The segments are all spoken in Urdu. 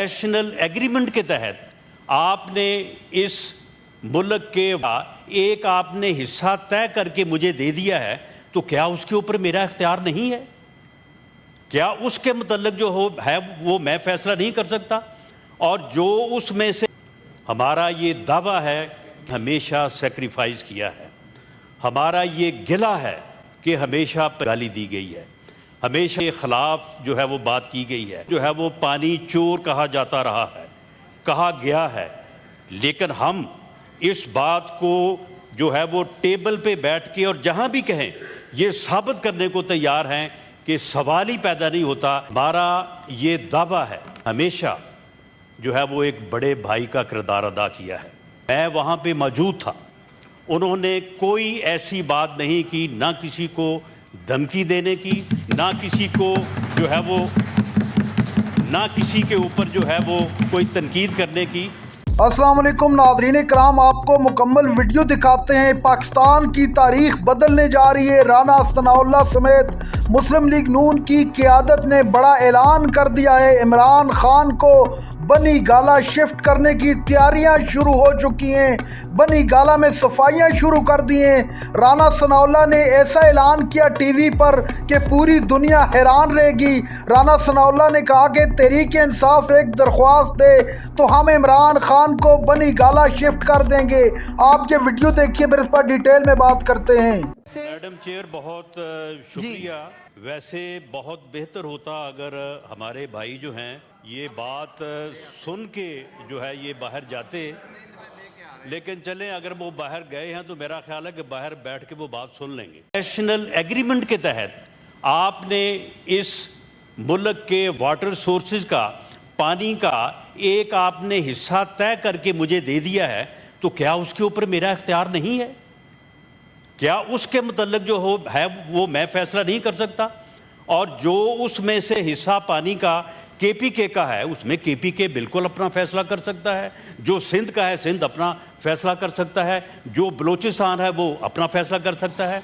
نیشنل ایگریمنٹ کے تحت آپ نے اس ملک کے ایک آپ نے حصہ طے کر کے مجھے دے دیا ہے، تو کیا اس کے اوپر میرا اختیار نہیں ہے؟ کیا اس کے متعلق جو ہے وہ میں فیصلہ نہیں کر سکتا؟ اور جو اس میں سے ہمارا یہ دعویٰ ہے ہمیشہ سیکریفائز کیا ہے، ہمارا یہ گلہ ہے کہ ہمیشہ گالی دی گئی ہے، ہمیشہ کے خلاف جو ہے وہ بات کی گئی ہے، جو ہے وہ پانی چور کہا جاتا رہا ہے، کہا گیا ہے، لیکن ہم اس بات کو جو ہے وہ ٹیبل پہ بیٹھ کے اور جہاں بھی کہیں یہ ثابت کرنے کو تیار ہیں کہ سوال ہی پیدا نہیں ہوتا۔ ہمارا یہ دعویٰ ہے ہمیشہ جو ہے وہ ایک بڑے بھائی کا کردار ادا کیا ہے۔ میں وہاں پہ موجود تھا، انہوں نے کوئی ایسی بات نہیں کی، نہ کسی کو دھمکی دینے کی، نہ کسی کو جو ہے وہ نہ کسی کے اوپر جو ہے وہ کوئی تنقید کرنے کی۔ السلام علیکم ناظرین کرام، آپ کو مکمل ویڈیو دکھاتے ہیں۔ پاکستان کی تاریخ بدلنے جا رہی ہے۔ رانا ثناء اللہ سمیت مسلم لیگ نون کی قیادت نے بڑا اعلان کر دیا ہے۔ عمران خان کو بنی گالہ شفٹ کرنے کی تیاریاں شروع ہو چکی ہیں۔ بنی گالہ میں صفائیاں شروع کر دی ہیں۔ رانا ثناء اللہ نے ایسا اعلان کیا ٹی وی پر کہ پوری دنیا حیران رہے گی۔ رانا ثناء اللہ نے کہا کہ تحریک انصاف ایک درخواست دے تو ہم عمران خان کو بنی گالہ شفٹ کر دیں گے۔ آپ یہ ویڈیو دیکھیے، پھر اس پر ڈیٹیل میں بات کرتے ہیں۔ میڈم چیئر بہت شکریہ۔ ویسے بہت بہتر ہوتا اگر ہمارے بھائی جو ہیں یہ بات سن کے جو ہے یہ باہر جاتے، لیکن چلیں اگر وہ باہر گئے ہیں تو میرا خیال ہے کہ باہر بیٹھ کے وہ بات سن لیں گے۔ نیشنل ایگریمنٹ کے تحت آپ نے اس ملک کے واٹر سورسز کا، پانی کا ایک آپ نے حصہ طے کر کے مجھے دے دیا ہے، تو کیا اس کے اوپر میرا اختیار نہیں ہے؟ کیا اس کے متعلق جو ہے وہ میں فیصلہ نہیں کر سکتا؟ اور جو اس میں سے حصہ پانی کا کے پی کے کا ہے، اس میں کے پی کے بالکل اپنا فیصلہ کر سکتا ہے، جو سندھ کا ہے سندھ اپنا فیصلہ کر سکتا ہے، جو بلوچستان ہے وہ اپنا فیصلہ کر سکتا ہے۔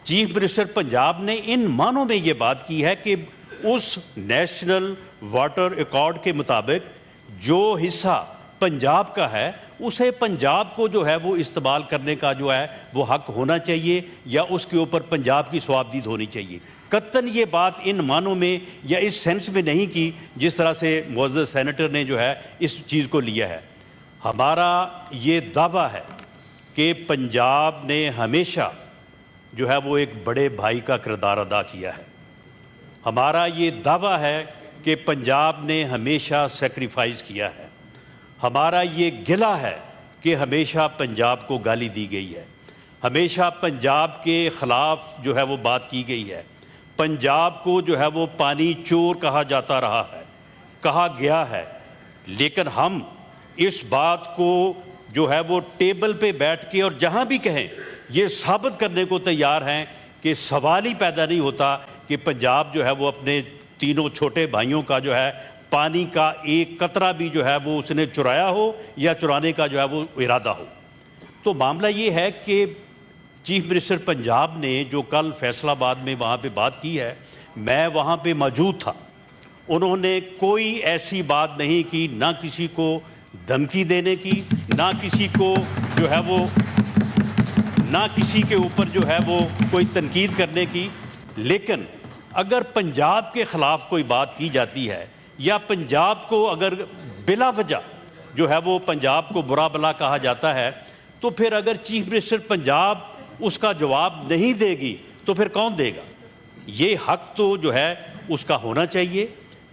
چیف منسٹر پنجاب نے ان معنوں میں یہ بات کی ہے کہ اس نیشنل واٹر ایکارڈ کے مطابق جو حصہ پنجاب کا ہے اسے پنجاب کو جو ہے وہ استعمال کرنے کا جو ہے وہ حق ہونا چاہیے، یا اس کے اوپر پنجاب کی ثوابدید ہونی چاہیے۔ قطعاً یہ بات ان معنوں میں یا اس سینس میں نہیں کی جس طرح سے معزز سینیٹر نے جو ہے اس چیز کو لیا ہے۔ ہمارا یہ دعویٰ ہے کہ پنجاب نے ہمیشہ جو ہے وہ ایک بڑے بھائی کا کردار ادا کیا ہے۔ ہمارا یہ دعویٰ ہے کہ پنجاب نے ہمیشہ سیکریفائز کیا ہے، ہمارا یہ گلہ ہے کہ ہمیشہ پنجاب کو گالی دی گئی ہے، ہمیشہ پنجاب کے خلاف جو ہے وہ بات کی گئی ہے، پنجاب کو جو ہے وہ پانی چور کہا جاتا رہا ہے، کہا گیا ہے، لیکن ہم اس بات کو جو ہے وہ ٹیبل پہ بیٹھ کے اور جہاں بھی کہیں یہ ثابت کرنے کو تیار ہیں کہ سوال ہی پیدا نہیں ہوتا کہ پنجاب جو ہے وہ اپنے تینوں چھوٹے بھائیوں کا جو ہے پانی کا ایک قطرہ بھی جو ہے وہ اس نے چرایا ہو یا چرانے کا جو ہے وہ ارادہ ہو۔ تو معاملہ یہ ہے کہ چیف منسٹر پنجاب نے جو کل فیصل آباد میں وہاں پہ بات کی ہے، میں وہاں پہ موجود تھا، انہوں نے کوئی ایسی بات نہیں کی، نہ کسی کو دھمکی دینے کی، نہ کسی کو جو ہے وہ نہ کسی کے اوپر جو ہے وہ کوئی تنقید کرنے کی۔ لیکن اگر پنجاب کے خلاف کوئی بات کی جاتی ہے یا پنجاب کو اگر بلا وجہ جو ہے وہ پنجاب کو برا بلا کہا جاتا ہے، تو پھر اگر چیف منسٹر پنجاب اس کا جواب نہیں دے گی تو پھر کون دے گا؟ یہ حق تو جو ہے اس کا ہونا چاہیے۔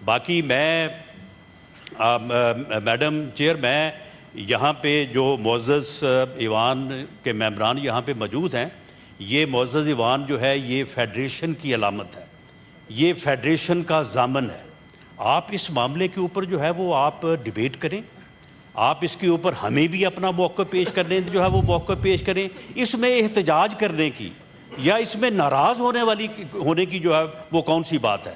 باقی میں میڈم چیئر، میں یہاں پہ جو معزز ایوان کے ممبران یہاں پہ موجود ہیں، یہ معزز ایوان جو ہے یہ فیڈریشن کی علامت ہے، یہ فیڈریشن کا ضامن ہے۔ آپ اس معاملے کے اوپر جو ہے وہ آپ ڈیبیٹ کریں، آپ اس کے اوپر ہمیں بھی اپنا موقع پیش کرنے جو ہے وہ موقع پیش کریں۔ اس میں احتجاج کرنے کی یا اس میں ناراض ہونے کی جو ہے وہ کون سی بات ہے؟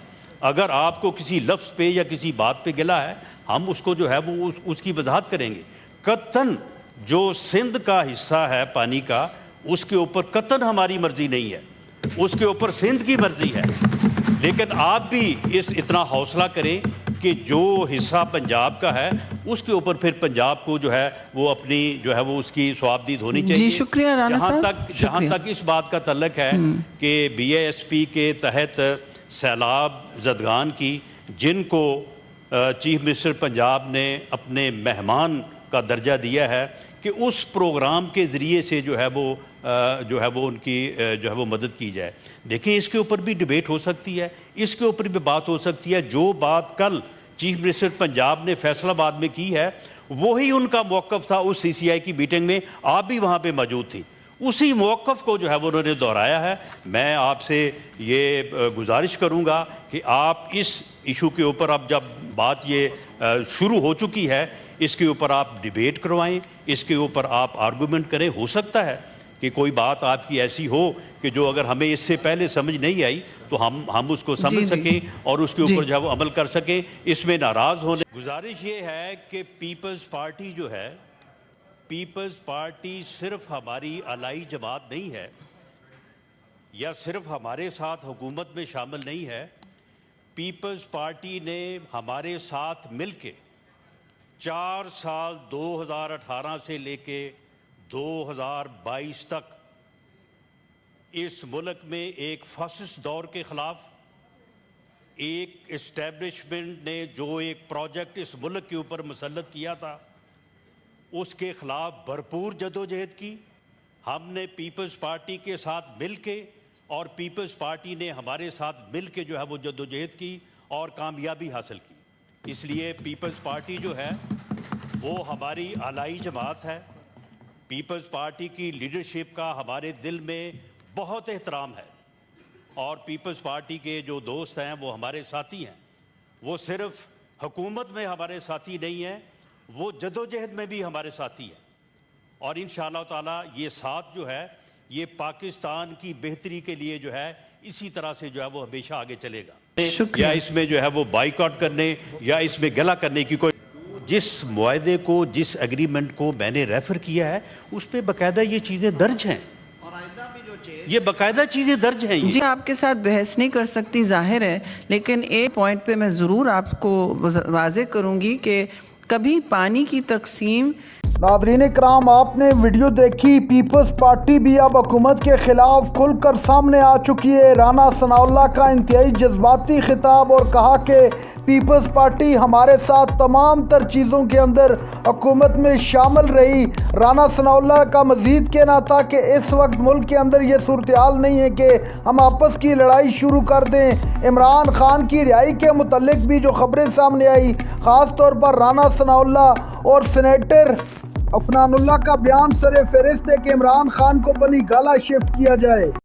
اگر آپ کو کسی لفظ پہ یا کسی بات پہ گلا ہے، ہم اس کو جو ہے وہ اس کی وضاحت کریں گے۔ قطعاً جو سندھ کا حصہ ہے پانی کا، اس کے اوپر قطعاً ہماری مرضی نہیں ہے، اس کے اوپر سندھ کی مرضی ہے، لیکن آپ بھی اتنا حوصلہ کریں کہ جو حصہ پنجاب کا ہے اس کے اوپر پھر پنجاب کو جو ہے وہ اپنی جو ہے وہ اس کی ثوابدید ہونی چاہیے. جی شکریہ رانا صاحب. جہاں تک اس بات کا تعلق ہے کہ بی اے ایس پی کے تحت سیلاب زدگان کی جن کو چیف منسٹر پنجاب نے اپنے مہمان کا درجہ دیا ہے کہ اس پروگرام کے ذریعے سے جو ہے وہ ان کی جو ہے وہ مدد کی جائے. دیکھیں اس کے اوپر بھی ڈیبیٹ ہو سکتی ہے, اس کے اوپر بھی بات ہو سکتی ہے. جو بات کل چیف منسٹر پنجاب نے فیصل آباد میں کی ہے وہی ان کا موقف تھا اس سی سی آئی کی میٹنگ میں, آپ بھی وہاں پہ موجود تھی. اسی موقف کو جو ہے وہ انہوں نے دہرایا ہے. میں آپ سے یہ گزارش کروں گا کہ آپ اس ایشو کے اوپر اب جب بات یہ شروع ہو چکی ہے اس کے اوپر آپ ڈیبیٹ کروائیں, اس کے اوپر آپ آرگومنٹ کریں. ہو سکتا ہے کہ کوئی بات آپ کی ایسی ہو کہ جو اگر ہمیں اس سے پہلے سمجھ نہیں آئی تو ہم اس کو سمجھ سکیں اور اس کے اوپر جو ہے وہ عمل کر سکیں. اس میں ناراض ہونے گزارش یہ ہے کہ پیپلز پارٹی جو ہے, پیپلز پارٹی صرف ہماری الائی جماعت نہیں ہے یا صرف ہمارے ساتھ حکومت میں شامل نہیں ہے. پیپلز پارٹی نے ہمارے ساتھ مل کے 4 سال 2018 سے لے کے 2022 تک اس ملک میں ایک فاسسٹ دور کے خلاف, ایک اسٹیبلشمنٹ نے جو ایک پروجیکٹ اس ملک کے اوپر مسلط کیا تھا اس کے خلاف بھرپور جدوجہد کی. ہم نے پیپلز پارٹی کے ساتھ مل کے اور پیپلز پارٹی نے ہمارے ساتھ مل کے جو ہے وہ جدوجہد کی اور کامیابی حاصل کی. اس لیے پیپلز پارٹی جو ہے وہ ہماری الائی جماعت ہے. پیپلز پارٹی کی لیڈرشپ کا ہمارے دل میں بہت احترام ہے اور پیپلز پارٹی کے جو دوست ہیں وہ ہمارے ساتھی ہیں. وہ صرف حکومت میں ہمارے ساتھی نہیں ہیں, وہ جدوجہد میں بھی ہمارے ساتھی ہیں. اور انشاءاللہ تعالیٰ یہ ساتھ جو ہے یہ پاکستان کی بہتری کے لیے جو ہے اسی طرح سے جو ہے وہ ہمیشہ آگے چلے گا. یا اس میں جو ہے وہ بائیکاٹ کرنے یا اس میں گلا کرنے کی کوئی, جس معاہدے کو جس ایگریمنٹ کو میں نے ریفر کیا ہے اس پہ باقاعدہ یہ چیزیں درج ہیں, یہ باقاعدہ چیزیں درج ہیں. جی آپ کے ساتھ بحث نہیں کر سکتی ظاہر ہے, لیکن ایک پوائنٹ پہ میں ضرور آپ کو واضح کروں گی کہ کبھی پانی کی تقسیم. ناظرین کرام آپ نے ویڈیو دیکھی, پیپلز پارٹی بھی اب حکومت کے خلاف کھل کر سامنے آ چکی ہے. رانا ثناء اللہ کا انتہائی جذباتی خطاب اور کہا کہ پیپلز پارٹی ہمارے ساتھ تمام تر چیزوں کے اندر حکومت میں شامل رہی. رانا ثناء اللہ کا مزید کہنا تھا کہ اس وقت ملک کے اندر یہ صورتحال نہیں ہے کہ ہم آپس کی لڑائی شروع کر دیں. عمران خان کی رہائی کے متعلق بھی جو خبریں سامنے آئی, خاص طور پر رانا ثناء اللہ اور سینیٹر عفنان اللہ کا بیان سر فہرست ہے کہ عمران خان کو بنی گالہ شفٹ کیا جائے.